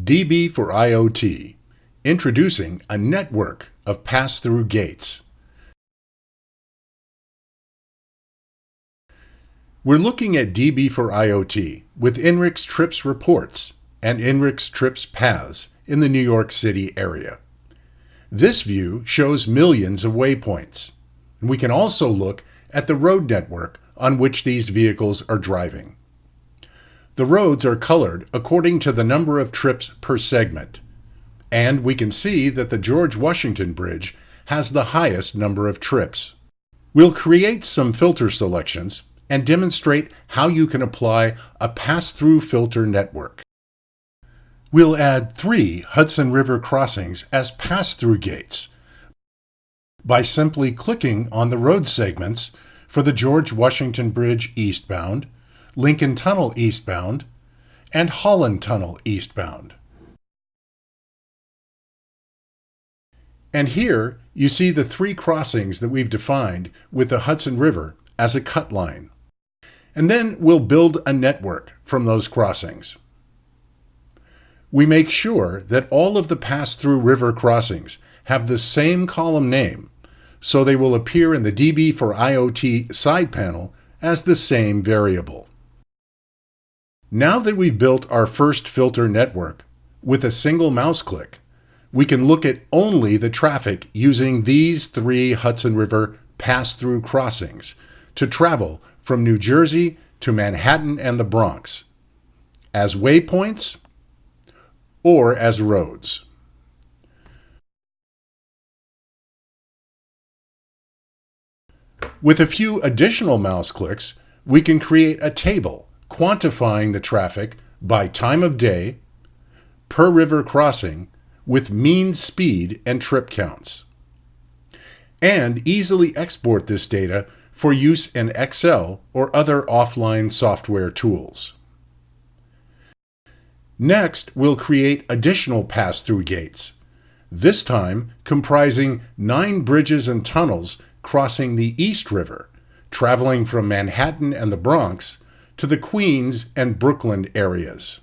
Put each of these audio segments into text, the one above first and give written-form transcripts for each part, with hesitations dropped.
DB4IoT, introducing a network of pass-through gates. We're looking at DB4IoT with INRIX trips reports and INRIX trips paths in the New York City area. This view shows millions of waypoints. We can also look at the road network on which these vehicles are driving. The roads are colored according to the number of trips per segment, and we can see that the George Washington Bridge has the highest number of trips. We'll create some filter selections and demonstrate how you can apply a pass-through filter network. We'll add 3 Hudson River crossings as pass-through gates by simply clicking on the road segments for the George Washington Bridge eastbound, Lincoln Tunnel eastbound, and Holland Tunnel eastbound. And here you see the 3 crossings that we've defined with the Hudson River as a cut line. And then we'll build a network from those crossings. We make sure that all of the pass-through river crossings have the same column name, so they will appear in the DB4IoT side panel as the same variable. Now that we've built our first filter network, with a single mouse click, we can look at only the traffic using these 3 Hudson River pass-through crossings to travel from New Jersey to Manhattan and the Bronx, as waypoints or as roads. With a few additional mouse clicks, we can create a table quantifying the traffic by time of day, per river crossing, with mean speed and trip counts, and easily export this data for use in Excel or other offline software tools. Next, we'll create additional pass-through gates, this time comprising 9 bridges and tunnels crossing the East River, traveling from Manhattan and the Bronx to the Queens and Brooklyn areas.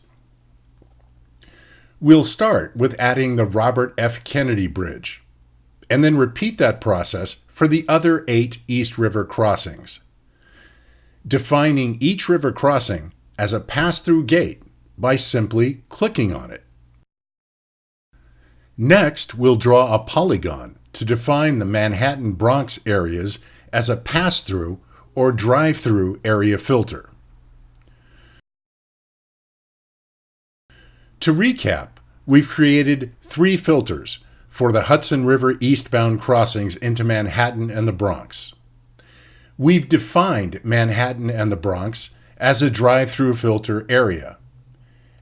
We'll start with adding the Robert F. Kennedy Bridge, and then repeat that process for the other 8 East River crossings, defining each river crossing as a pass-through gate by simply clicking on it. Next, we'll draw a polygon to define the Manhattan-Bronx areas as a pass-through or drive-through area filter. To recap, we've created 3 filters for the Hudson River eastbound crossings into Manhattan and the Bronx. We've defined Manhattan and the Bronx as a drive-through filter area.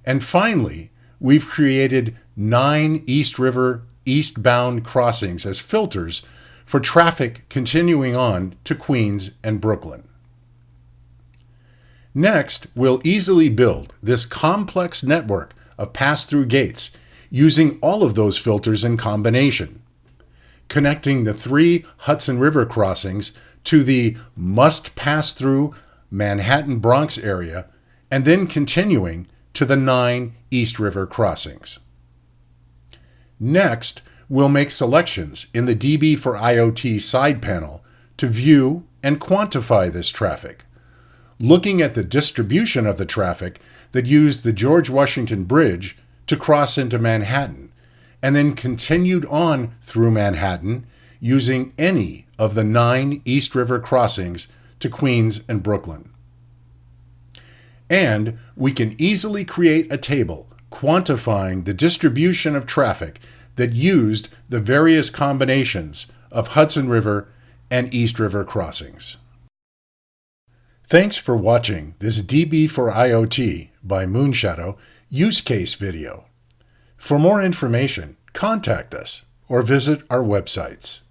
And finally, we've created 9 East River eastbound crossings as filters for traffic continuing on to Queens and Brooklyn. Next, we'll easily build this complex network of pass-through gates using all of those filters in combination, connecting the 3 Hudson River crossings to the must-pass-through Manhattan-Bronx area, and then continuing to the 9 East River crossings. Next, we'll make selections in the DB4IoT side panel to view and quantify this traffic, looking at the distribution of the traffic that used the George Washington Bridge to cross into Manhattan, and then continued on through Manhattan using any of the 9 East River crossings to Queens and Brooklyn. And we can easily create a table quantifying the distribution of traffic that used the various combinations of Hudson River and East River crossings. Thanks for watching this DB4IoT by Moonshadow use case video. For more information, contact us or visit our websites.